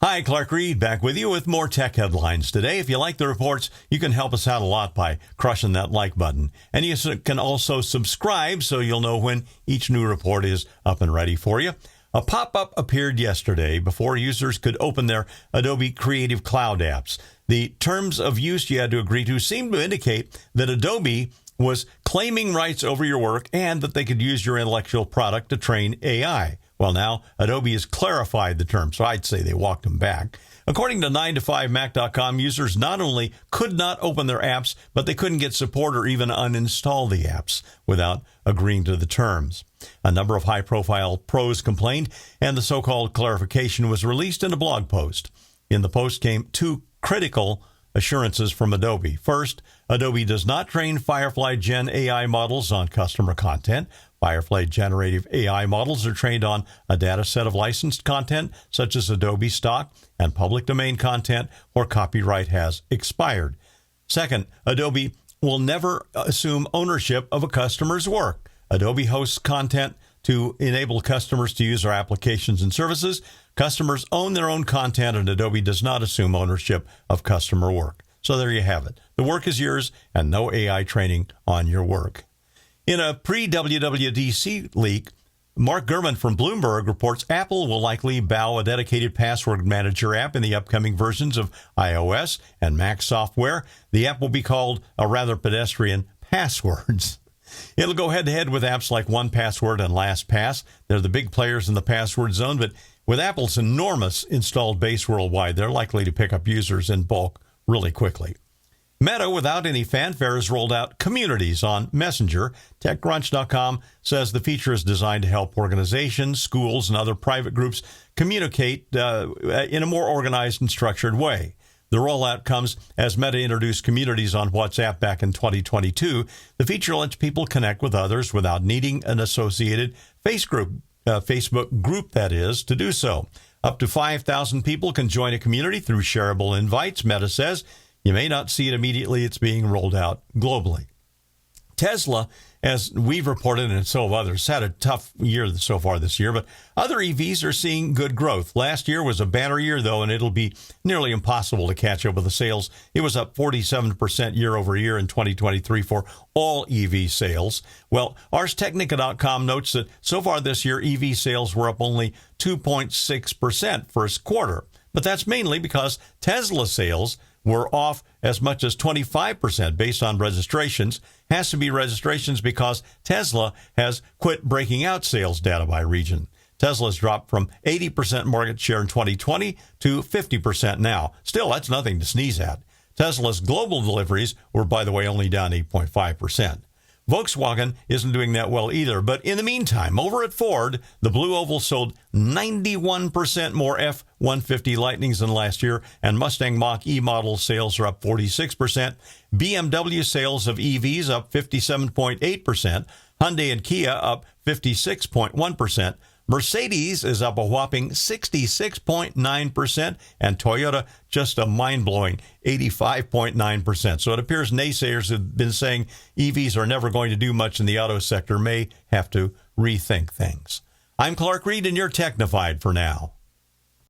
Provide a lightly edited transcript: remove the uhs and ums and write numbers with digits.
Hi, Clark Reid back with you with more tech headlines today. If you like the reports, you can help us out a lot by crushing that like button. And you can also subscribe so you'll know when each new report is up and ready for you. A pop-up appeared yesterday before users could open their Adobe Creative Cloud apps. The terms of use you had to agree to seemed to indicate that Adobe was claiming rights over your work and that they could use your intellectual product to train AI. Well, now Adobe has clarified the terms, so I'd say they walked them back. According to 9to5Mac.com, users not only could not open their apps, but they couldn't get support or even uninstall the apps without agreeing to the terms. A number of high-profile pros complained, and the so-called clarification was released in a blog post. In the post came two critical assurances from Adobe. First, Adobe does not train Firefly Gen AI models on customer content. Firefly generative AI models are trained on a data set of licensed content, such as Adobe stock and public domain content where copyright has expired. Second, Adobe will never assume ownership of a customer's work. Adobe hosts content to enable customers to use our applications and services. Customers own their own content, and Adobe does not assume ownership of customer work. So there you have it. The work is yours, and no AI training on your work. In a pre-WWDC leak, Mark Gurman from Bloomberg reports Apple will likely bow a dedicated password manager app in the upcoming versions of iOS and Mac software. The app will be called a rather pedestrian Passwords. It'll go head-to-head with apps like 1Password and LastPass. They're the big players in the password zone, but with Apple's enormous installed base worldwide, they're likely to pick up users in bulk really quickly. Meta, without any fanfare, has rolled out Communities on Messenger. TechCrunch.com says the feature is designed to help organizations, schools, and other private groups communicate in a more organized and structured way. The rollout comes as Meta introduced Communities on WhatsApp back in 2022. The feature lets people connect with others without needing an associated Facebook group, that is, to do so. Up to 5,000 people can join a community through shareable invites, Meta says. You may not see it immediately. It's being rolled out globally. Tesla, as we've reported, and so have others, had a tough year so far this year, but other EVs are seeing good growth. Last year was a banner year, though, and it'll be nearly impossible to catch up with the sales. It was up 47% year over year in 2023 for all EV sales. Well, ArsTechnica.com notes that so far this year, EV sales were up only 2.6% first quarter. But that's mainly because Tesla sales were off as much as 25% based on registrations. Has to be registrations because Tesla has quit breaking out sales data by region. Tesla's dropped from 80% market share in 2020 to 50% now. Still, that's nothing to sneeze at. Tesla's global deliveries were, by the way, only down 8.5%. Volkswagen isn't doing that well either, but in the meantime, over at Ford, the Blue Oval sold 91% more F-150 Lightnings than last year, and Mustang Mach-E model sales are up 46%. BMW sales of EVs up 57.8%. Hyundai and Kia up 56.1%. Mercedes is up a whopping 66.9%, and Toyota just a mind-blowing 85.9%. So it appears naysayers have been saying EVs are never going to do much in the auto sector may have to rethink things. I'm Clark Reid, and you're Technified for now.